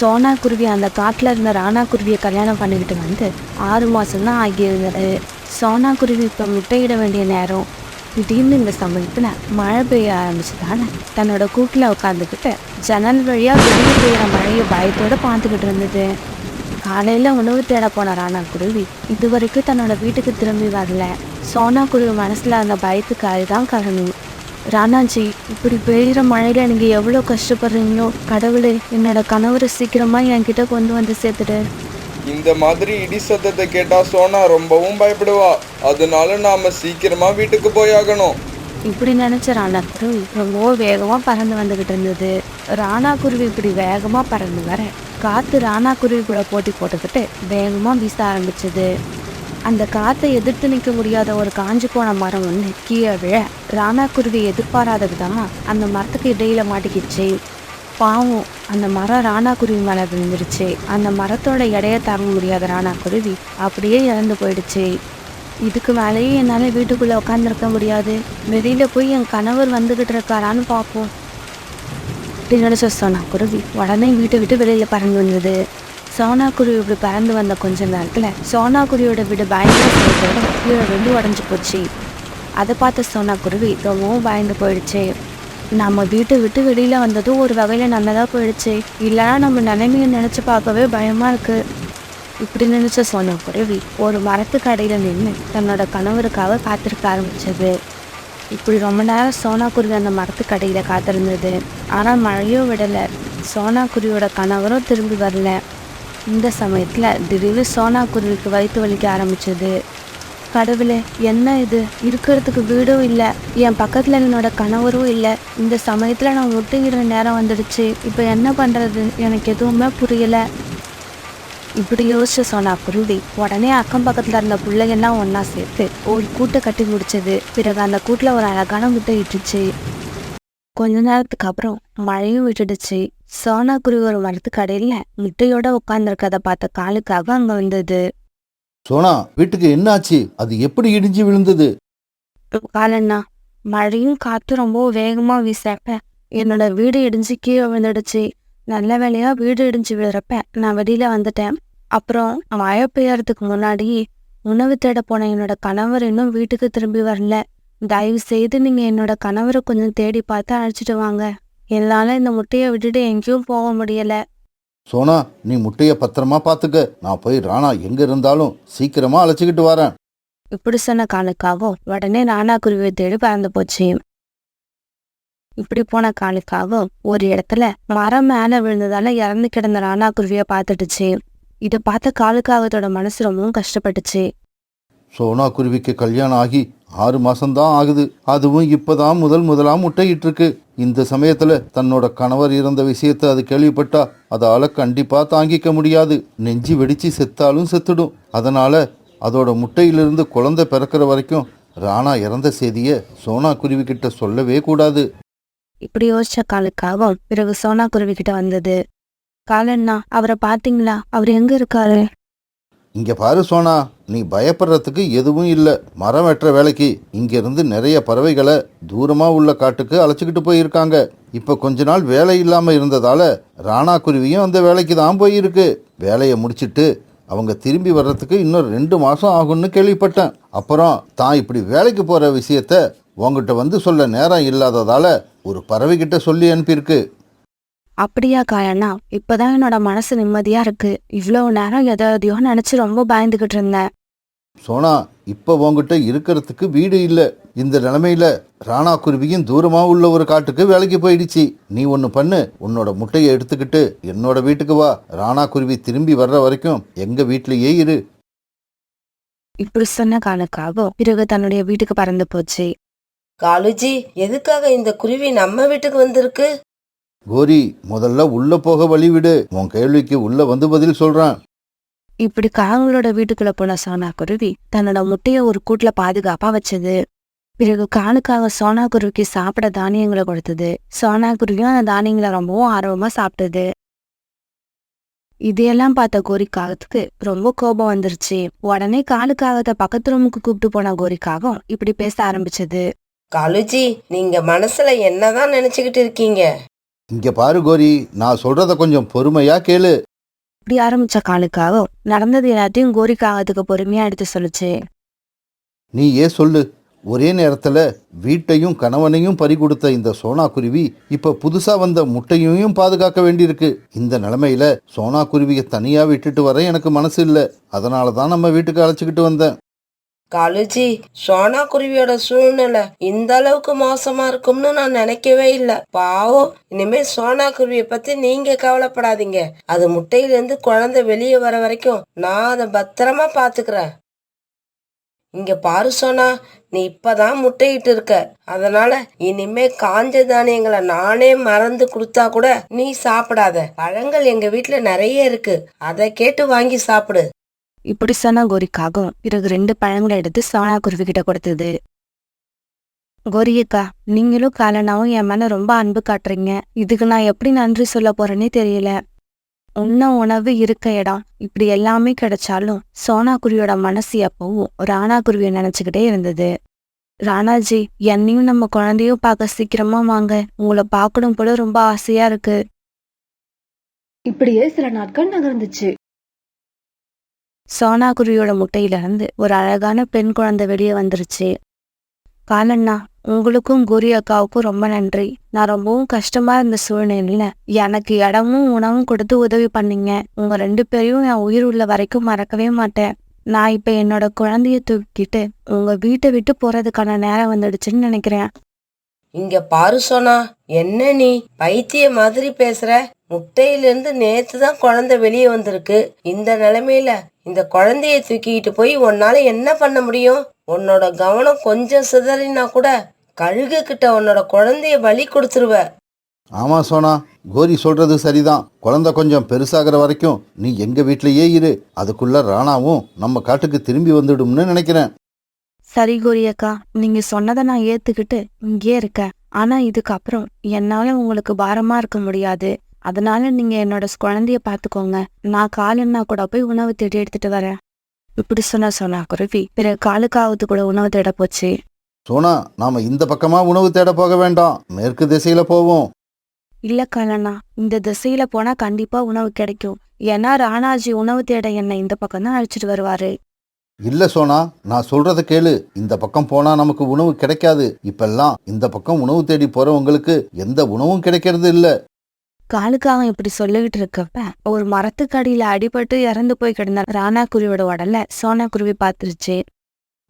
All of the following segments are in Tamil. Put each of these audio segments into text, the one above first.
சோனா குருவி அந்த காட்டில் இருந்த ராணா குருவியை கல்யாணம் பண்ணிக்கிட்டு வந்து 6 மாதம்தான் ஆகியிருந்தது. சோனா குருவி இப்போ முட்டையிட வேண்டிய நேரம். திடீர்னு இந்த சமயத்தில் மழை பெய்ய ஆரம்பிச்சதால தன்னோட கூட்டில் உட்காந்துக்கிட்டு ஜன்னல் வழியாக வெளியே பெய்கிற மழையை பயத்தோடு பார்த்துக்கிட்டு இருந்தது. காலையில் உணவு தேட போன ராணா குருவி இது வரைக்கும் தன்னோட வீட்டுக்கு திரும்பி வரல. சோனா குருவி மனசில் அந்த பயத்துக்கு அதுதான் காரணம். ராணாஜி, இப்படி பெய்கிற மழையில் நீங்கள் எவ்வளோ கஷ்டப்படுறீங்களோ, கடவுளே என்னோட கணவரை சீக்கிரமாக என்கிட்ட கொண்டு வந்து சேர்த்துடு. இந்த மாதிரி இடி சத்தத்தை கேட்டா சோனா ரொம்பவும் பயப்படுவா. அதனால நாம சீக்கிரமா வீட்டுக்கு போயாகணும். இப்படி நினச்ச ராணா குருவி ரொம்ப வேகமாக பறந்து வந்துக்கிட்டு இருந்தது. ராணா குருவி இப்படி வேகமாக பறந்து வர காற்று ராணா குருவி கூட போட்டி போட்டுக்கிட்டு வேகமாக வீச ஆரம்பிச்சது. அந்த காற்றை எதிர்த்து நிற்க முடியாத ஒரு காஞ்சு போன மரம் ஒன்று கீழே விழ ராணா குருவி எதிர்பாராத விதமாக அந்த மரத்துக்கு இடையில மாட்டிக்கிச்சு. பாவம், அந்த மரம் ராணா குருவி மேலே விழுந்துருச்சு. அந்த மரத்தோட எடையை தாங்க முடியாத ராணா குருவி அப்படியே இறந்து போயிடுச்சு. இதுக்கு மேலேயே என்னால் வீட்டுக்குள்ளே உட்காந்துருக்க முடியாது. வெளியில் போய் என் கணவர் வந்துக்கிட்டு இருக்காரான்னு பார்ப்போம் அப்படின்னு நினச்ச சோனா குருவி உடனே வீட்டை விட்டு வெளியில் பறந்து வந்தது. சோனா குருவி இப்படி பறந்து வந்த கொஞ்ச நேரத்தில் சோனா குருவியோட வீடு பயங்கர சேதத்தோட கீழே வெள்ளி உடஞ்சி போச்சு. அதை பார்த்த சோனா குருவி ரொம்பவும் பயந்து போயிடுச்சு. நம்ம வீட்டை விட்டு வெளியில் வந்ததும் ஒரு வகையில் நல்லதாக போயிடுச்சு. இல்லைனா நம்ம நிலைமையை நினச்சி பார்க்கவே பயமாக இருக்குது. இப்படி நினச்ச சோனா குருவி ஒரு மரத்துக்கு அடையில் நின்று தன்னோட கணவருக்காக காத்திருக்க ஆரம்பிச்சது. இப்படி ரொம்ப நேரம் சோனா குருவி அந்த மரத்துக்கு அடையில் காத்திருந்தது. ஆனால் மழையும் விடலை. சோனா குருவியோட கணவரும் திரும்பி வரல. இந்த சமயத்தில் திடீர்னு சோனா குருவிக்கு வயிற்று வலிக்க ஆரம்பிச்சது. கடவுளே, என்ன இது? இருக்கிறதுக்கு வீடும் இல்லை, என் பக்கத்தில் என்னோட கணவரும் இல்லை. இந்த சமயத்தில் நான் முட்டையிடுற நேரம் வந்துடுச்சு. இப்போ என்ன பண்ணுறது? எனக்கு எதுவுமே புரியலை. இப்படி யோசிச்ச சோனா குருவி உடனே அக்கம் பக்கத்தில் இருந்த பிள்ளைங்கெல்லாம் ஒன்றா சேர்த்து ஒரு கூட்டை கட்டி முடிச்சது. பிறகு அந்த கூட்டில் ஒரு அழகான முட்டை இட்டுச்சு. கொஞ்ச நேரத்துக்கு அப்புறம் மழையும் விட்டுடுச்சு. சோனா குருவி ஒரு மரத்துக்கு அடையில முட்டையோட உட்கார்ந்துருக்கதை பார்த்த காலுக்காக அங்க வந்தது. சோனா, வீட்டுக்கு என்ன ஆச்சு? அது எப்படி இடிஞ்சு விழுந்தது? காலண்ணா, மழையும் காத்தும் ரொம்ப வேகமா வீசப்ப என்னோட வீடு இடிஞ்சு கீழே விழுந்துடுச்சு. நல்ல வேலையா வீடு இடிஞ்சு விழுறப்ப நான் வெளியில வந்துட்டேன். அப்புறம் மழை பெய்யறதுக்கு முன்னாடி உணவு தேட போன என்னோட கணவர் இன்னும் வீட்டுக்கு திரும்பி வரல. தயவு செய்து நீங்க என்னோட கணவரை கொஞ்சம் தேடி பார்த்து அழைச்சிட்டு வாங்க. என்னால இந்த முட்டையை விட்டுட்டு எங்கேயும் போக முடியல. சோனா, நீ முட்டைய பத்திரமா பாத்துக்க. நான் போய் ராணா எங்க இருந்தாலும் சீக்கிரமா அழைச்சிக்கிட்டு வரேன். இப்படி சொன்ன காலுக்காகவும் உடனே ராணா குருவியை தேடி பறந்து போச்சு. இப்படி போன காலுக்காகவும் ஒரு இடத்துல மரம் மேல விழுந்ததால இறந்து கிடந்த ராணா குருவியை பார்த்துட்டுச்சு. இதை பார்த்த காலுக்காகத்தோட மனசு ரொம்பவும் கஷ்டப்பட்டுச்சு. சோனா குருவிக்கு கல்யாணம் ஆகி 6 மாசம்தான் ஆகுது. அதுவும் இப்பதான் முதலா முட்டையிட்டு இருக்கு. இந்த சமயத்துல தன்னோட கணவர் இறந்த விஷயத்த அது கேள்விப்பட்டா அதால கண்டிப்பா தாங்கிக்க முடியாது. நெஞ்சு வெடிச்சு செத்தாலும் செத்துடும். அதனால அதோட முட்டையிலிருந்து குழந்தை பிறக்கிற வரைக்கும் ராணா இறந்த செய்திய சோனா குருவி கிட்ட சொல்லவே கூடாது. இப்படி யோசிச்ச காலுக்காகவும் பிறகு சோனா குருவி கிட்ட வந்தது. காலண்ணா, அவரை பாத்தீங்களா? அவர் எங்க இருக்காரு? இங்க பாரு சோனா, நீ பயப்படுறதுக்கு எதுவும் இல்லை. மரம் வெட்டுற வேலைக்கு இங்கிருந்து நிறைய பறவைகளை தூரமா உள்ள காட்டுக்கு அழைச்சிக்கிட்டு போயிருக்காங்க. இப்ப கொஞ்ச நாள் வேலை இல்லாம இருந்ததால ராணா குருவியும் அந்த வேலைக்கு தான் போயிருக்கு. வேலையை முடிச்சிட்டு அவங்க திரும்பி வர்றதுக்கு இன்னும் 2 மாசம் ஆகும்னு கேள்விப்பட்டேன். அப்புறம் தான் இப்படி வேலைக்கு போற விஷயத்த உங்ககிட்ட வந்து சொல்ல நேரம் இல்லாததால ஒரு பறவைகிட்ட சொல்லி அனுப்பியிருக்கு. அப்படியா காலண்ணா? இப்பதான் என்னோட மனசு நிம்மதியா இருக்கு. இவ்வளவு நேரம் எதையோ நினைச்சு ரொம்ப பயந்துகிட்டு இருந்தேன். சோனா, இப்ப உங்ககிட்ட இருக்கிறதுக்கு வீடு இல்லை. இந்த நிலைமையில ராணா குருவியும் தூரமா உள்ள ஒரு காட்டுக்கு வேலைக்கு போயிடுச்சு. நீ ஒன்னு பண்ணு, உன்னோட முட்டையை எடுத்துக்கிட்டு என்னோட வீட்டுக்கு வா. ராணா குருவி திரும்பி வர்ற வரைக்கும் எங்க வீட்லயே இரு. இப்படி சொன்ன காலுக்காக பிறகு தன்னுடைய வீட்டுக்கு பறந்து போச்சு. காலுஜி, எதுக்காக இந்த குருவி நம்ம வீட்டுக்கு வந்திருக்கு? கோரி, முதல்ல உள்ள போக வழி விடு. உன் கேள்விக்கு உள்ள வந்து பதில் சொல்றேன். இப்படி காங்களோட வீட்டுக்குள்ள போன சோனா குருவி தன்னோட முட்டைய ஒரு கூட்டுல பாதுகாப்பா வச்சது. பிறகு காலுக்காக சோனா குருவிக்கு சாப்பிட தானியங்களை கொடுத்தது. சோனா குருவியும் அந்த தானியங்களை ரொம்பவும் ஆர்வமா சாப்பிட்டது. இதையெல்லாம் பார்த்த கோரிக்காகத்துக்கு ரொம்ப கோபம் வந்துருச்சு. உடனே காலுக்காகத்தை பக்கத்து ரூமுக்கு கூப்பிட்டு போன கோரிக்காகம் இப்படி பேச ஆரம்பிச்சது. காலுஜி, நீங்க மனசுல என்னதான் நினைச்சுக்கிட்டு இருக்கீங்க? இங்க பாரு கோரி, நான் சொல்றத கொஞ்சம் பொறுமையா கேளு. இப்படி ஆரம்பிச்ச காலுக்காக நடந்தது எல்லாத்தையும் கோரிக்காகத்துக்கு பொறுமையா எடுத்து சொல்லுச்சு. நீ ஏன் சொல்லு. ஒரே நேரத்துல வீட்டையும் கணவனையும் பறி கொடுத்த இந்த சோனா குருவி இப்ப புதுசா வந்த முட்டையையும் பாதுகாக்க வேண்டியிருக்கு. இந்த நிலைமையில சோனா குருவியை தனியா விட்டுட்டு வர எனக்கு மனசு இல்ல. அதனாலதான் நம்ம வீட்டுக்கு அழைச்சிக்கிட்டு வந்தேன். காலுஜி, சோனா குருவியோட சூழ்நிலை இந்த அளவுக்கு மோசமா இருக்கும்னு நான் நினைக்கவே இல்லை. பாவம். இனிமே சோனா குருவியை பத்தி நீங்க கவலைப்படாதீங்க. அது முட்டையிலிருந்து குழந்தை வெளியே வர வரைக்கும் நான் அதை பத்திரமா பாத்துக்கிறேன். இங்க பாரு சோனா, நீ இப்பதான் முட்டையிட்டு இருக்க. அதனால இனிமே காஞ்ச தானியங்களை நானே மறந்து கொடுத்தா கூட நீ சாப்பிடாத. பழங்கள் எங்க வீட்டுல நிறைய இருக்கு, அதை கேட்டு வாங்கி சாப்பிடு. இப்படி சொன்ன கோரிக்காகவும் பிறகு 2 பழங்களை எடுத்து சோனா குருவி கிட்ட கொடுத்தது. கோரியக்கா, நீங்களும் காலனாவும் என் மேல ரொம்ப அன்பு காட்டுறீங்க. இதுக்கு நான் எப்படி நன்றி சொல்ல போறேன்னே தெரியல. உண்ண உணவு, இருக்க இடம், இப்படி எல்லாமே கிடைச்சாலும் சோனா குருவியோட மனசு எப்பவும் ராணா குருவியை நினைச்சுக்கிட்டே இருந்தது. ராணாஜி, என்னையும் நம்ம குழந்தையும் பார்க்க சீக்கிரமா வாங்க. உங்களை பார்க்கணும் போல ரொம்ப ஆசையா இருக்கு. இப்படியே சில நாட்கள் நகர்ந்துச்சு. சோனா குருவியோட முட்டையில இருந்து ஒரு அழகான பெண் குழந்தை வெளியே வந்துருச்சு. காலண்ணா, உங்களுக்கும் கோரி அக்காவுக்கும் ரொம்ப நன்றி. நான் ரொம்பவும் கஷ்டமா இருந்த சூழ்நிலையில எனக்கு இடமும் உணவும் கொடுத்து உதவி பண்ணீங்க. உங்க 2 பேரையும் என் உயிர் உள்ள வரைக்கும் மறக்கவே மாட்டேன். நான் இப்ப என்னோட குழந்தைய தூக்கிட்டு உங்க வீட்டை விட்டு போறதுக்கான நேரம் வந்துடுச்சுன்னு நினைக்கிறேன். இங்க பாரு சோனா, என்ன நீ பைத்திய மாதிரி பேசுற? முட்டையிலிருந்து நேத்து தான் குழந்தை வெளியே வந்திருக்கு. இந்த நிலைமையில இந்த குழந்தைய தூக்கிட்டு போய் உன்னால என்ன பண்ண முடியும்? உன்னோட கவனம் கொஞ்சம் சிதறினா கூட கழுகு கிட்ட உன்னோட குழந்தைய பலி கொடுத்துருவ. ஆமா சோனா, கோரி சொல்றது சரிதான். குழந்தை கொஞ்சம் பெருசாகிற வரைக்கும் நீ எங்க வீட்லயே இரு. அதுக்குள்ள ராணாவும் நம்ம காட்டுக்கு திரும்பி வந்துடும்னு நினைக்கிறேன். சரி கோரியக்கா, நீங்க சொன்னதை நான் ஏத்துக்கிட்டு இங்கே இருக்கேன். ஆனா இதுக்கப்புறம் என்னால உங்களுக்கு பாரமா இருக்க முடியாது. அதனால நீங்க என்னோட குழந்தைய பாத்துக்கோங்க. நான் காலன்னா கூட போய் உணவு தேடி எடுத்துட்டு வரேன். இப்படி சொன்னா குருவி பிறகு காலுக்காவது கூட உணவு தேட போச்சு. சோனா, நாம இந்த பக்கமா உணவு தேட போக வேண்டாம், மேற்கு திசையில போவோம். இல்ல காலண்ணா, இந்த திசையில போனா கண்டிப்பா உணவு கிடைக்கும். ஏன்னா ராணாஜி உணவு தேட என்னை இந்த பக்கம் தான் அழைச்சிட்டு வருவாரு. இல்ல சோனா, நான் சொல்றத கேளு. இந்த பக்கம் போனா நமக்கு உணவு கிடைக்காது. இப்பெல்லாம் இந்த பக்கம் உணவு தேடி போறவங்களுக்கு எந்த உணவும் கிடைக்கிறது இல்ல. காலுக்காக இப்படி சொல்லிக்கிட்டு இருக்கப்ப ஒரு மரத்துக்கடியில அடிபட்டு இறந்து போய் கிடந்த ராணா குருவியோட உடல சோனா குருவி பார்த்துருச்சு.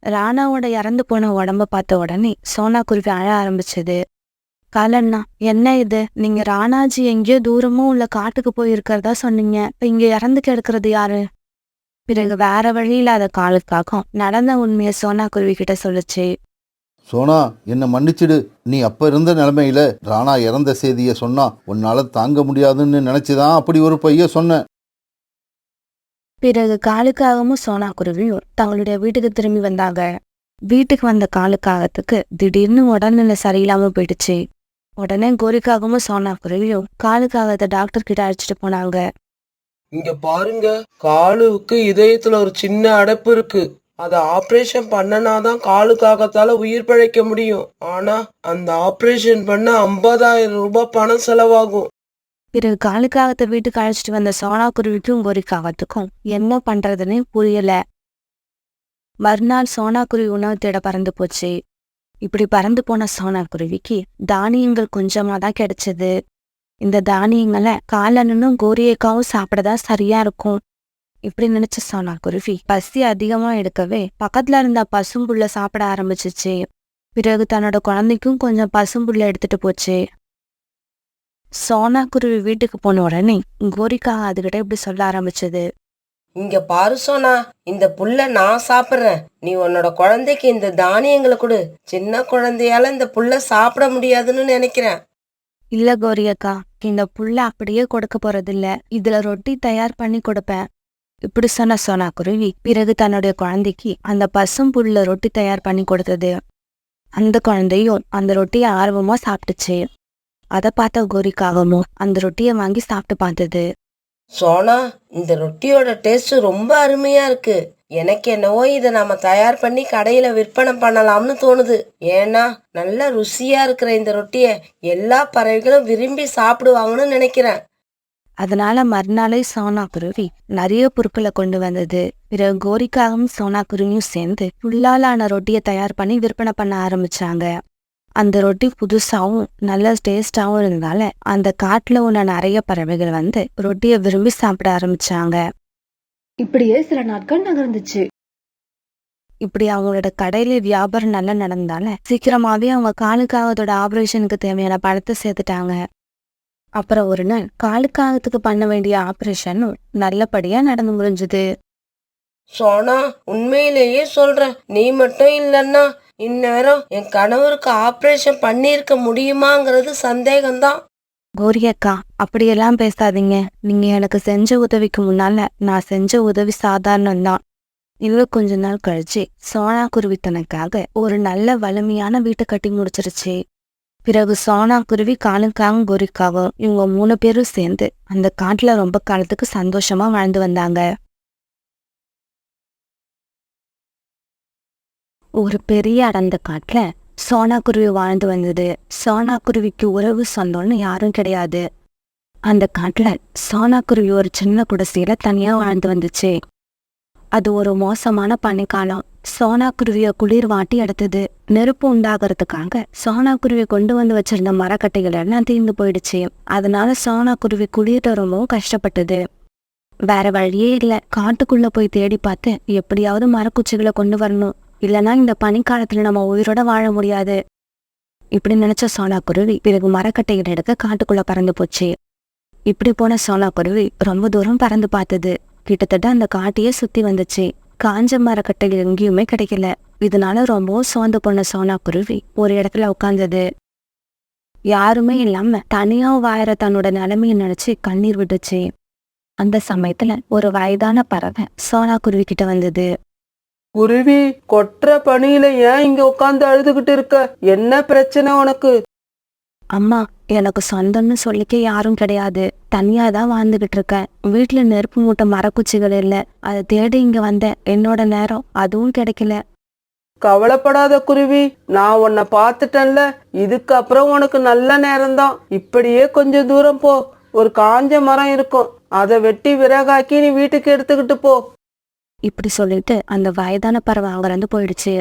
ராணாவோட இறந்து போன உடம்ப பார்த்த உடனே சோனா குருவி அழ ஆரம்பிச்சது. காலண்ணா, என்ன இது? நீங்க ராணாஜி எங்கேயோ தூரமும் உள்ள காட்டுக்கு போய் இருக்கிறதா சொன்னீங்க. இப்ப இங்க இறந்து கிடக்கிறது யாரு? பிறகு வேற வழி இல்லாத காலுக்காகவும் நடந்த உண்மையை சோனா குருவி கிட்ட சொல்லுச்சு. சோனா, என்ன மன்னிச்சிடு. நீ அப்ப இருந்த நிலைமையில ராணா இறந்த செய்திய சொன்னா உன்னால தாங்க முடியாதுன்னு நினைச்சுதான் அப்படி ஒரு பொய்ய சொன்ன. பிறகு காலுக்காகவும் சோனா குருவியும் தங்களுடைய வீட்டுக்கு திரும்பி வந்தாங்க. வீட்டுக்கு வந்த காலுக்காகத்துக்கு திடீர்னு உடல்நிலை சரியில்லாம போயிடுச்சு. உடனே கோரிக்காகவும் சோனா குருவியும் காலுக்காகத்தை டாக்டர் கிட்ட அழைச்சிட்டு போனாங்க. இங்க பாருங்க, காலுவுக்கு இதயத்துல ஒரு சின்ன அடைப்பு இருக்கு. அத ஆபரேஷன் பண்ணனாதான் காலுக்காகத்தால உயிர் பிழைக்க முடியும். ஆனா அந்த ஆபரேஷன் பண்ண 50,000 ரூபாய் பணம் செலவாகும். பிறகு காலுக்காகத்தை வீட்டுக்கு அழைச்சிட்டு வந்த சோனா குருவிக்கும் கோரிக்காகத்துக்கும் என்ன பண்றதுன்னு புரியல. மறுநாள் சோனா குருவி உணவு தேட பறந்து போச்சு. இப்படி பறந்து போன சோனா குருவிக்கு தானியங்கள் கொஞ்சமா தான் கிடைச்சது. இந்த தானியங்களை காலனும் கோரியக்காவும் சாப்பிடதான் சரியா இருக்கும். இப்படி நினைச்ச சோனா குருவி பசி அதிகமா எடுக்கவே பக்கத்துல இருந்த பசும்புல்ல சாப்பிட ஆரம்பிச்சிச்சு. பிறகு தன்னோட குழந்தைக்கும் கொஞ்சம் பசும்புல்ல எடுத்துட்டு போச்சு. சோனா குருவி வீட்டுக்கு போன உடனே கோரிக்கா அதுகிட்ட இப்படி சொல்ல ஆரம்பிச்சது. இங்க பாரு சோனா, இந்த புல்ல நான் சாப்பிடுறேன். நீ உன்னோட குழந்தைக்கு இந்த தானியங்களை கொடு. சின்ன குழந்தையால இந்த புல்ல சாப்பிட முடியாதுன்னு நினைக்கிறேன். இல்ல கோரியக்கா, இந்த புல்ல அப்படியே கொடுக்க போறதில்ல. இதுல ரொட்டி தயார் பண்ணி கொடுப்பேன். இப்படி சொன்ன சோனா குருவி பிறகு தன்னுடைய குழந்தைக்கு அந்த பசும் புல்ல ரொட்டி தயார் பண்ணி கொடுத்தது. அந்த குழந்தையும் அந்த ரொட்டியை ஆர்வமா சாப்பிட்டுச்சு. அதை பார்த்த கோரிக்காகவும் அந்த ரொட்டியை வாங்கி சாப்பிட்டு பார்த்தது. சோனா, இந்த ரொட்டியோட டேஸ்ட் ரொம்ப அருமையா இருக்கு. எனக்கு என்னவோ இதை நாம தயார் பண்ணி கடையில விற்பனை பண்ணலாம்னு தோணுது. ஏன்னா நல்ல ருசியா இருக்கிற இந்த ரொட்டிய எல்லா பறவைகளும் விரும்பி சாப்பிடுவாங்கன்னு நினைக்கிறேன். அதனால மறுநாளே சோனா குருவி நிறைய பொருட்களை கொண்டு வந்தது. பிறகு கோரிக்காகவும் சோனா குருவியும் சேர்ந்து புல்லாலான ரொட்டியை தயார் பண்ணி விற்பனை பண்ண ஆரம்பிச்சாங்க. அந்த ரொட்டி புதுசாவும் நல்ல டேஸ்டாவும் இருந்ததால அந்த காட்டுல உள்ள நிறைய பறவைகள் வந்து ரொட்டியை விரும்பி சாப்பிட ஆரம்பிச்சாங்க. இப்படியே சில நாட்கள் நகர்ந்துச்சு. இப்படி அவங்களோட கடையில வியாபாரம் நல்லா நடந்தால சீக்கிரமாவே அவங்க காலுக்காகத்தோட ஆபரேஷனுக்கு தேவையான பணத்தை சேர்த்துட்டாங்க. அப்புறம் ஒரு நாள் காலுக்காகத்துக்கு பண்ண வேண்டிய ஆபரேஷனும் நல்லபடியா நடந்து முடிஞ்சது. சோனா, உண்மையிலேயே சொல்றேன், நீ மட்டும் இல்லன்னா இந்நேரம் என் கணவருக்கு ஆபரேஷன் பண்ணிருக்க முடியுமாங்கிறது சந்தேகம்தான். கோரி அக்கா, அப்படியெல்லாம் பேசாதீங்க. நீங்க எனக்கு செஞ்ச உதவிக்கு முன்னால நான் செஞ்ச உதவி சாதாரணம்தான். இன்னும் கொஞ்ச நாள் கழிச்சு சோனா குருவி தனக்காக ஒரு நல்ல வலிமையான வீட்டை கட்டி முடிச்சிருச்சு. பிறகு சோனா குருவி காலுக்காகவும் கோரிக்காகவும் இவங்க 3 பேரும் சேர்ந்து அந்த காட்டுல ரொம்ப காலத்துக்கு சந்தோஷமா வாழ்ந்து வந்தாங்க. ஒரு பெரிய அடர்ந்த காட்டுல சோனா குருவி வாழ்ந்து வந்தது. சோனா குருவிக்கு உறவு சொந்தம்னு யாரும் கிடையாது. அந்த காட்டுல சோனா குருவி ஒரு சின்ன குடிசையில தனியா வாழ்ந்து வந்துச்சு. அது ஒரு மோசமான பனிக்காலம். சோனா குருவிய குளிர் வாட்டி எடுத்தது. நெருப்பு உண்டாகிறதுக்காக சோனா குருவி கொண்டு வந்து வச்சிருந்த மரக்கட்டைகள் எல்லாம் தீர்ந்து போயிடுச்சு. அதனால சோனா குருவி குளிர்ல ரொம்பவும் கஷ்டப்பட்டது. வேற வழியே இல்ல. காட்டுக்குள்ள போய் தேடி பார்த்து எப்படியாவது மரக்குச்சிகளை கொண்டு வரணும், இல்லைன்னா இந்த பனிக்காலத்துல நம்ம உயிரோட வாழ முடியாது. இப்படி நினைச்ச சோனா குருவி பிறகு மரக்கட்டைகள் எடுக்க காட்டுக்குள்ள பறந்து போச்சு. இப்படி போன சோனா குருவி ரொம்ப தூரம் பறந்து பார்த்தது. கிட்டத்தட்ட அந்த காட்டையே சுத்தி வந்துச்சு. காஞ்ச மரக்கட்டைகள் எங்கேயுமே கிடைக்கல. இதனால ரொம்பவும் சோர்ந்து போன சோனா குருவி ஒரு இடத்துல உட்கார்ந்தது. யாருமே இல்லாம தனியா வாயிற தன்னோட நிலைமையை நினைச்சு கண்ணீர் விட்டுச்சு. அந்த சமயத்துல ஒரு வயதான பறவை சோனா குருவி கிட்ட வந்தது. குருவி, கொட்டுற பனியில ஏன் இங்க உட்கார்ந்து அழுதுகிட்டு இருக்க? என்ன பிரச்சனை உனக்கு? அம்மா, எனக்கு சொந்தம்னு சொல்லிக்க யாரும் கிடையாது. தனியா தான் வாழ்ந்துகிட்டு இருக்கேன். வீட்டுல நெருப்பு மூட்டை மரக்குச்சிகள் இல்ல. அதை தேடி இங்க வந்தேன். என்னோட நேரம் அதுவும் கிடைக்கல. கவலைப்படாத குருவி, நான் உன்னை பார்த்துட்டேன்ல. இதுக்கப்புறம் உனக்கு நல்ல நேரம்தான். இப்படியே கொஞ்சம் தூரம் போ, ஒரு காஞ்ச மரம் இருக்கும். அதை வெட்டி விறகாக்கி நீ வீட்டுக்கு எடுத்துக்கிட்டு போ. இப்படி சொல்லிட்டு அந்த வயதான பறவை அங்கிருந்து போயிடுச்சு.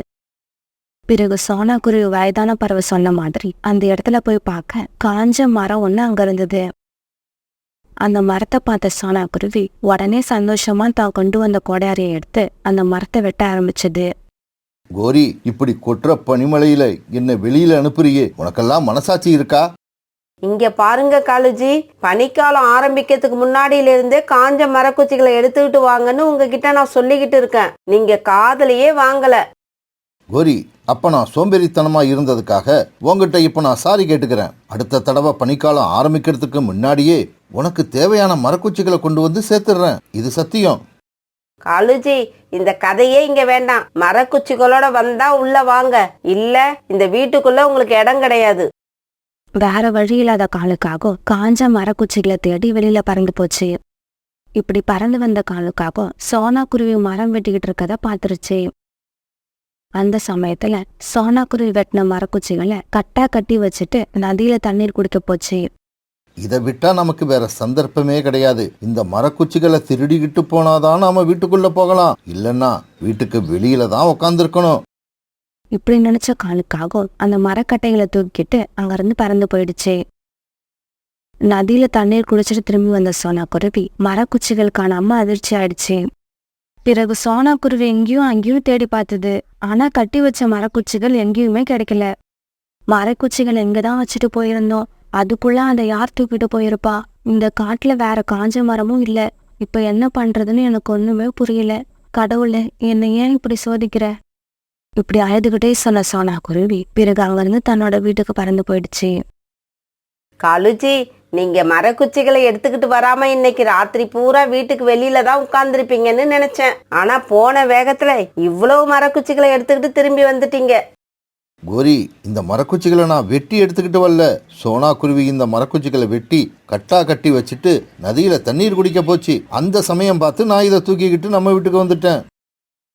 பிறகு சோனா குருவி வயதான பறவை சொன்ன மாதிரி அந்த இடத்துல போய் பார்க்க காஞ்ச மரம் ஒண்ணு அங்க இருந்தது. அந்த மரத்தை பார்த்த சோனா குருவி உடனே சந்தோஷமா தான் கொண்டு வந்த கோடாரியை எடுத்து அந்த மரத்தை வெட்ட ஆரம்பிச்சது. கோரி, இப்படி கொட்டுற பனிமலையில என்ன வெளியில அனுப்புறியே, உனக்கெல்லாம் மனசாட்சி இருக்கா? இங்க பாருங்க காலுஜி, பனிக்காலம் ஆரம்பிக்கிறதுக்கு முன்னாடியில இருந்தே காஞ்ச மரக்குச்சிகளை எடுத்துக்கிட்டு வாங்கன்னு உங்ககிட்ட நான் சொல்லிக்கிட்டு இருக்கேன். நீங்க காதலையே வாங்கல. கோரி, அப்ப நான் சோம்பேறித்தனமா இருந்ததுக்காக உங்ககிட்ட இப்ப நான் சாரி கேட்டுக்கிறேன். அடுத்த தடவை பனிக்காலம் ஆரம்பிக்கிறதுக்கு முன்னாடியே உனக்கு தேவையான மரக்குச்சிகளை கொண்டு வந்து சேர்த்துடுறேன். இது சத்தியம். காலுஜி, இந்த கதையே இங்க வேண்டாம். மரக்குச்சிகளோட வந்தா உள்ள வாங்க, இல்ல இந்த வீட்டுக்குள்ள உங்களுக்கு இடம் கிடையாது. வேற வழி இல்லாத காலுக்காக காஞ்ச மரக்குச்சிகளை தேடி வெளியில பறந்து போச்சு. இப்படி பறந்து வந்த காலுக்காக சோனா குருவி மரம் வெட்டிக்கிட்டு இருக்கத பாத்துருச்சு. அந்த சமயத்துல சோனா குருவி வெட்டின மரக்குச்சிகளை கட்டா கட்டி வச்சுட்டு நதியில தண்ணீர் குடிக்க போச்சு. இதை விட்டா நமக்கு வேற சந்தர்ப்பமே கிடையாது. இந்த மரக்குச்சிகளை திருடிக்கிட்டு போனாதான் நாம வீட்டுக்குள்ள போகலாம், இல்லைன்னா வீட்டுக்கு வெளியில தான் உட்காந்துருக்கணும். இப்படி நினைச்ச காலுக்காக அந்த மரக்கட்டைகளை தூக்கிட்டு அங்கிருந்து பறந்து போயிடுச்சு. நதியில தண்ணீர் குடிச்சிட்டு திரும்பி வந்த சோனா குருவி மரக்குச்சிகள் காணாம அதிர்ச்சி ஆயிடுச்சு. பிறகு சோனா குருவி எங்கேயும் அங்கேயும் தேடி பார்த்தது. ஆனா கட்டி வச்ச மரக்குச்சிகள் எங்கேயுமே கிடைக்கல. மரக்குச்சிகள் எங்கதான் வச்சுட்டு போயிருந்தோம், அதுக்குள்ள அதை யார் தூக்கிட்டு போயிருப்பா? இந்த காட்டுல வேற காஞ்ச மரமும் இல்ல. இப்ப என்ன பண்றதுன்னு எனக்கு ஒண்ணுமே புரியல. கடவுளே, என்னை ஏன் இப்படி சோதிக்கிற? இப்படி அழுதுகிட்டே சொன்ன சோனா குருவி பிறகு அங்கிருந்து தன்னோட வீட்டுக்கு பறந்து போயிடுச்சு. காலுஜி, நீங்க மரக்குச்சிகளை எடுத்துக்கிட்டு வராம இன்னைக்கு ராத்திரி பூரா வீட்டுக்கு வெளியில தான் உட்கார்ந்துருப்பீங்கன்னு நினைச்சேன். ஆனா போன வேகத்துல இவ்வளவு மரக்குச்சிகளை எடுத்துக்கிட்டு திரும்பி வந்துட்டீங்க. கோரி, இந்த மரக்குச்சிகளை நான் வெட்டி எடுத்துக்கிட்டு வரல. சோனா குருவி இந்த மரக்குச்சிகளை வெட்டி கட்டா கட்டி வச்சுட்டு நதியில தண்ணீர் குடிக்க போச்சு. அந்த சமயம் பார்த்து நான் இதை தூக்கிக்கிட்டு நம்ம வீட்டுக்கு வந்துட்டேன்.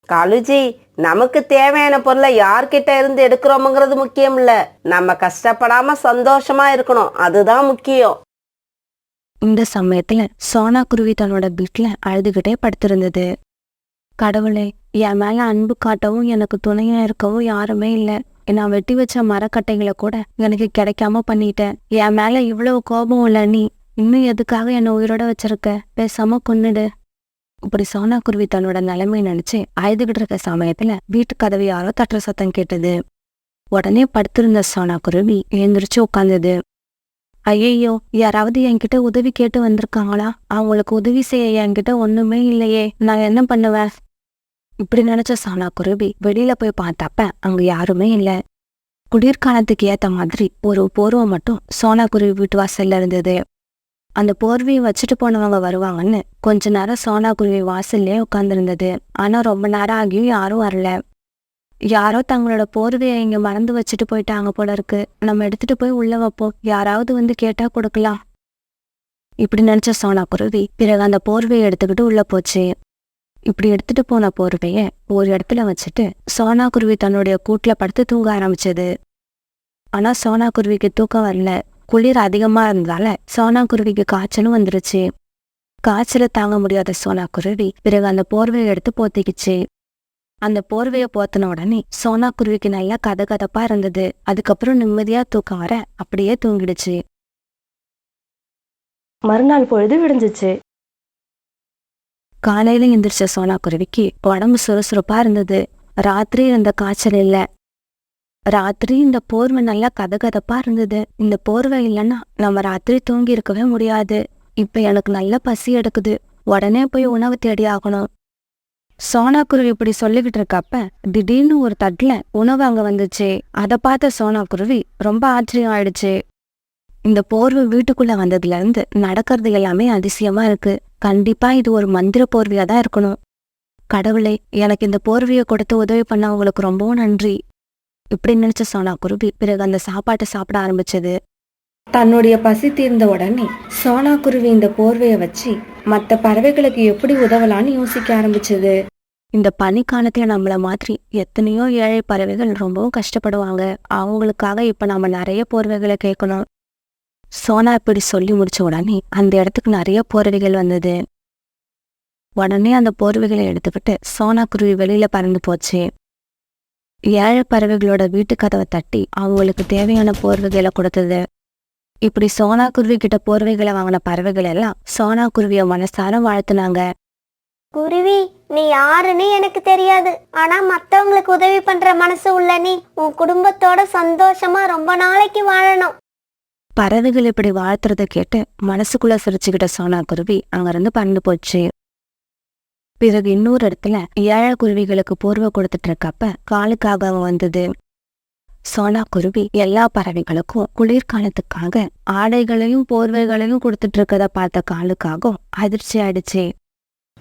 காலுஜி, நமக்கு தேவையான பொருளை யார்கிட்ட இருந்து எடுக்கிறோமுங்கிறது முக்கியம் இல்ல, நம்ம கஷ்டப்படாம சந்தோஷமா இருக்கணும், அதுதான் முக்கியம். இந்த சமயத்துல சோனா குருவி தன்னோட வீட்டுல அழுதுகிட்டே படுத்திருந்தது. கடவுளே, என் மேல அன்பு காட்டவும் எனக்கு துணையா இருக்கவும் யாருமே இல்ல. நான் வெட்டி வச்ச மரக்கட்டைகளை கூட எனக்கு கிடைக்காம பண்ணிட்டேன். என் மேல இவ்வளவு கோபம் இல்ல, நீ இன்னும் எதுக்காக என்னை உயிரோட வச்சிருக்க? பேசாம கொன்னுடு. இப்படி சோனா குருவி தன்னோட நிலைமை நினைச்சு அழுதுகிட்டு இருக்க சமயத்துல வீட்டு கதவு யாரோ தட்டுற சத்தம் கேட்டது. உடனே படுத்திருந்த சோனா குருவி எழுந்திரிச்சு உட்கார்ந்தது. ஐயையோ, யாராவது என்கிட்ட உதவி கேட்டு வந்திருக்காங்களா? அவங்களுக்கு உதவி செய்ய என்கிட்ட ஒண்ணுமே இல்லையே, நான் என்ன பண்ணுவேன்? இப்படி நினைச்ச சோனா குருவி வெளியில போய் பார்த்தப்ப அங்க யாருமே இல்ல. குளிர்காலத்துக்கு ஏத்த மாதிரி ஒரு போர்வை மட்டும் சோனா குருவி வீட்டு வாசல்ல இருந்தது. அந்த போர்வையை வச்சுட்டு போனவங்க வருவாங்கன்னு கொஞ்ச நேரம் சோனா குருவி வாசல்லே உட்கார்ந்துருந்தது. ஆனா ரொம்ப நேரம் ஆகியும் யாரும் வரல. யாரோ தங்களோட போர்வையை இங்க மறந்து வச்சுட்டு போயிட்டாங்க போல இருக்கு. நம்ம எடுத்துட்டு போய் உள்ள வைப்போம், யாராவது வந்து கேட்டா கொடுக்கலாம். இப்படி நினைச்ச சோனா குருவி பிறகு அந்த போர்வையை எடுத்துக்கிட்டு உள்ள போச்சு. இப்படி எடுத்துட்டு போன போர்வைய ஒரு இடத்துல வச்சுட்டு சோனா குருவி தன்னுடைய கூட்டுல படுத்து தூங்க ஆரம்பிச்சது. ஆனா சோனா குருவிக்கு தூக்கம் வரல. குளிர் அதிகமா இருந்ததால சோனா குருவிக்கு காய்ச்சலும் வந்துருச்சு. காய்ச்சல தாங்க முடியாத சோனா குருவி பிறகு அந்த போர்வையை எடுத்து போத்திக்கிச்சு. அந்த போர்வையை போத்தின உடனே சோனா குருவிக்கு நல்லா கதகதப்பா இருந்தது. அதுக்கப்புறம் நிம்மதியா தூக்கம் வர அப்படியே தூங்கிடுச்சு. மறுநாள் பொழுது விடிஞ்சிச்சு. காலையில எந்திரிச்ச சோனா குருவிக்கு உடம்பு சுறுசுறுப்பா இருந்தது. ராத்திரி இருந்த காய்ச்சல் இல்ல. ராத்திரி இந்த போர்வை நல்லா கதகதப்பா இருந்தது. இந்த போர்வை இல்லைன்னா நம்ம ராத்திரி தூங்கி இருக்கவே முடியாது. இப்ப எனக்கு நல்ல பசி எடுக்குது, உடனே போய் உணவு தேடி ஆகணும். சோனா குருவி இப்படி சொல்லிக்கிட்டு இருக்கப்ப திடீர்னு ஒரு தட்டுல உணவு அங்க வந்துச்சு. அதை பார்த்த சோனா குருவி ரொம்ப ஆச்சரியம் ஆயிடுச்சு. இந்த போர்வை வீட்டுக்குள்ள வந்ததுல இருந்து நடக்கிறது எல்லாமே அதிசயமா இருக்கு. கண்டிப்பா இது ஒரு மந்திர போர்வையா தான் இருக்கணும். கடவுளே, எனக்கு இந்த போர்வையை கொடுத்து உதவி பண்ணவங்களுக்கு ரொம்பவும் நன்றி. இப்படி நினைச்ச சோனா குருவி பிறகு அந்த சாப்பாட்டை சாப்பிட ஆரம்பிச்சது. தன்னுடைய பசி தீர்ந்த உடனே சோனா குருவி இந்த போர்வையை வச்சு மற்ற பறவைகளுக்கு எப்படி உதவலான்னு யோசிக்க ஆரம்பிச்சது. இந்த பனிக்காலத்துல நம்மள மாதிரி எத்தனையோ ஏழை பறவைகள் ரொம்பவும் கஷ்டப்படுவாங்க. அவங்களுக்காக இப்ப நம்ம நிறைய போர்வைகளை கேட்கணும். சோனா இப்படி சொல்லி முடிச்ச உடனே அந்த இடத்துக்கு நிறைய போர்வைகள் வந்தது. உடனே அந்த போர்வைகளை எடுத்துக்கிட்டு சோனா குருவி வெளியில பறந்து போச்சு. ஏழை பறவைகளோட வீட்டு கதவை தட்டி அவங்களுக்கு தேவையான போர்வைகளை கொடுத்தது. இப்படி சோனா குருவி கிட்ட போர்வைகளை வாங்கின பறவைகள் எல்லாம் சோனா குருவிய மனசார வாழ்த்துனாங்க. குருவி, நீ யாருன்னு எனக்கு தெரியாது, ஆனா மத்தவங்களுக்கு உதவி பண்ற மனசு உள்ள நீ உன் குடும்பத்தோட சந்தோஷமா ரொம்ப நாளைக்கு வாழணும். பறவைகள் இப்படி வாழ்த்துறத கேட்டு மனசுக்குள்ள சிரிச்சுக்கிட்ட சோனா குருவி அங்கிருந்து பறந்து போச்சு. பிறகு இன்னொரு இடத்துல ஏழை குருவிகளுக்கு போர்வை கொடுத்துட்டு இருக்கப்ப காலுக்காக வந்தது. சோனா குருவி எல்லா பறவைகளுக்கும் குளிர்காலத்துக்காக ஆடைகளையும் போர்வைகளையும் கொடுத்துட்டு இருக்கத பார்த்த காலுக்காகவும் அதிர்ச்சி ஆயிடுச்சு.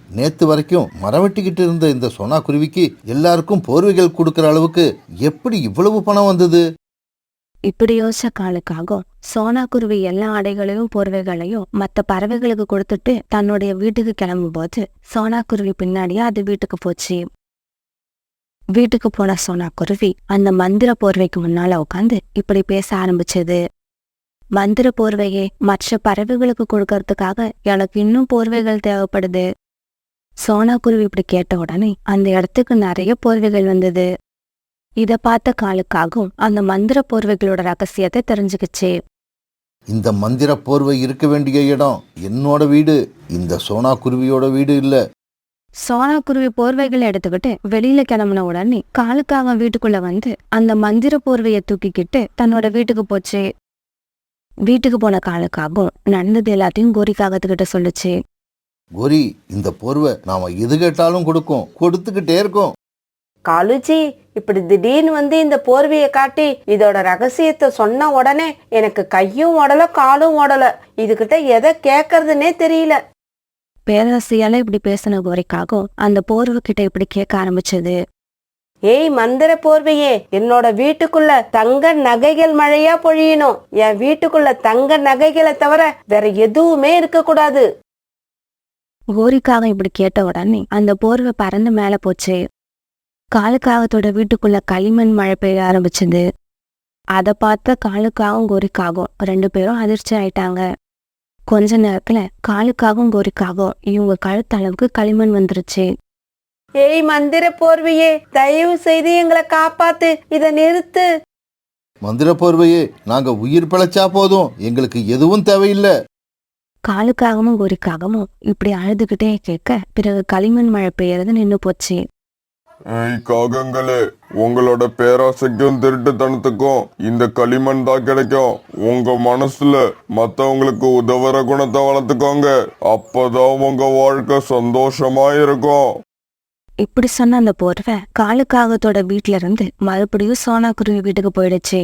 நேத்து வரைக்கும் மரம் வெட்டிக்கிட்டு இருந்த இந்த சோனா குருவிக்கு எல்லாருக்கும் போர்வைகள் கொடுக்கற அளவுக்கு எப்படி இவ்வளவு பணம் வந்தது? இப்படி யோசிச்ச காலுக்காகவும் சோனா குருவி எல்லா ஆடைகளையும் போர்வைகளையும் மற்ற பறவைகளுக்கு கொடுத்துட்டு தன்னுடைய வீட்டுக்கு கிளம்பும் போது சோனா குருவி பின்னாடியே அது வீட்டுக்கு போச்சு. வீட்டுக்கு போன சோனா குருவி அந்த மந்திர போர்வைக்கு முன்னால உட்காந்து இப்படி பேச ஆரம்பிச்சது. மந்திர போர்வையே, மற்ற பறவைகளுக்கு கொடுக்கறதுக்காக எனக்கு இன்னும் போர்வைகள் தேவைப்படுது. சோனா குருவி இப்படி கேட்ட உடனே அந்த இடத்துக்கு நிறைய போர்வைகள் வந்தது. இத பார்த்த காலுக்காகவும் அந்த மந்திர போர்வைகளோட ரகசியத்தை தெரிஞ்சுக்கிச்சு. இந்த மந்திர போர்வை இருக்க வேண்டிய இடம் என்னோட வீடு, இந்த சோனா குருவியோட வீடு இல்ல. சோனா குருவி போர்வைகளை எடுத்துக்கிட்டு வெளியில கிளம்புன உடனே காலுக்காக வீட்டுக்குள்ள வந்து அந்த மந்திர போர்வையை தூக்கிக்கிட்டு தன்னோட வீட்டுக்கு போச்சு. வீட்டுக்கு போன காலுக்காகவும் நடந்தது எல்லாத்தையும் கோரிக்காகத்துக்கிட்ட சொல்லுச்சு. கோரி, இந்த போர்வை நாம எது கேட்டாலும் கொடுத்துக்கிட்டே இருக்கோம். காலுஜி, இப்படி திடீர்னு வந்து இந்த போர்வையை காட்டி இதோட ரகசியத்தை சொன்ன உடனே எனக்கு கையும் ஓடல காலும் ஓடல. இதுகிட்ட எதை கேட்கறதுன்னே தெரியல. பேரரசியால இப்படி பேசின கோரிக்காகவும் அந்த போர்வை கிட்ட இப்படி கேட்க ஆரம்பிச்சது. ஏய் மந்திர போர்வையே, என்னோட வீட்டுக்குள்ள தங்க நகைகள் மழையா பொழியணும். என் வீட்டுக்குள்ள தங்க நகைகளை தவிர வேற எதுவுமே இருக்க கூடாது. கோரிக்காக இப்படி கேட்ட உடனே அந்த போர்வை பறந்து மேல போச்சு. காலுக்காகத்தோட வீட்டுக்குள்ள களிமண் மழை பெய்ய ஆரம்பிச்சது. அதை பார்த்த காலுக்காகவும் கோரிக்காகவும் 2 பேரும் அதிர்ச்சி ஆயிட்டாங்க. கொஞ்ச நேரத்துல காலுக்காகவும் கோரிக்காகவும் இவங்க கழுத்தளவுக்கு களிமண் வந்துருச்சு. ஏய் மந்திர போர்வையே, தயவு செய்து எங்களை காப்பாத்து, இத நிறுத்து. மந்திர போர்வையே, நாங்க உயிர் பிழைச்சா போதும், எங்களுக்கு எதுவும் தேவையில்லை. காலுக்காகவும் கோரிக்காகவும் இப்படி அழுதுகிட்டே கேட்க பிறகு களிமண் மழை பெய்யறது நின்னு போச்சு. ஏய் காகங்களே, உங்களோட பேராசைக்கும் திருட்டுத்தனத்துக்கும் இந்த களிமண் தான் கிடைக்கும். உங்க மனசுல மத்தவங்களுக்கு உதவுற குணத்தை வளர்த்துக்கோங்க. அப்பதான் உங்க வாழ்க்கை சந்தோஷமா இருக்கும். இப்படி சொன்ன அந்த போர்வை காலுக்காகத்தோட வீட்டுல இருந்து மறுபடியும் சோனா குருவி வீட்டுக்கு போயிடுச்சு.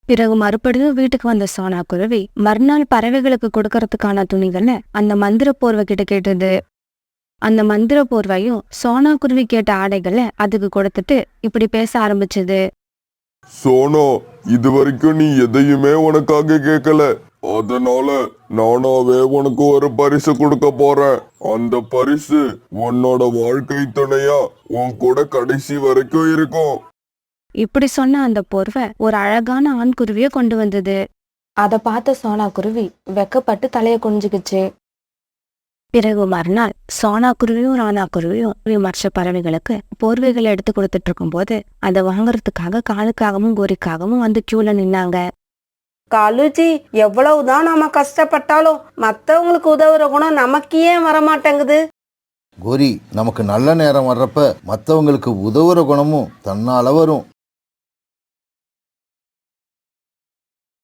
பிறகு மறுபடியும் வீட்டுக்கு வந்த சோனா குருவி மறுநாள் பறவைகளுக்கு கொடுக்கறதுக்கான துணிகளை அந்த மந்திர போர்வை கிட்ட கேட்டது. அந்த மந்திர போர்வையும் சோனா குருவி கேட்ட ஆடைகளை அதுக்கு கொடுத்துட்டு இப்படி பேச ஆரம்பிச்சது. சோனா, இது வரைக்கும் நீ எதையுமே உனக்காக கேட்கல. அதனால நானாவே உனக்கு ஒரு பரிசு கொடுக்க போறேன். அந்த பரிசு உன்னோட வாழ்க்கை துணையா உன் கூட கடைசி வரைக்கும் இருக்கும். இப்படி சொன்ன அந்த போர்வை ஒரு அழகான ஆண் குருவிய கொண்டு வந்தது. அதை பார்த்த சோனா குருவி வெக்கப்பட்டு தலைய குனிஞ்சுக்கிச்சு. பிறகு மறுநாள் சோனா குருவியும் ராணா குருவியும் மற்ற பறவைகளுக்கு போர்வைகளை எடுத்து கொடுத்துட்டு இருக்கும் போது அதை வாங்கறதுக்காக காலுக்காகவும் கோரிக்காகவும் வந்து கியூல நின்னாங்க. காலுஜி, எவ்வளவுதான் நாம கஷ்டப்பட்டாலும் மத்தவங்களுக்கு உதவுற குணம் நமக்கு ஏன் வரமாட்டேங்குது? கோரி, நமக்கு நல்ல நேரம் வர்றப்ப மற்றவங்களுக்கு உதவுற குணமும் தன்னால வரும்.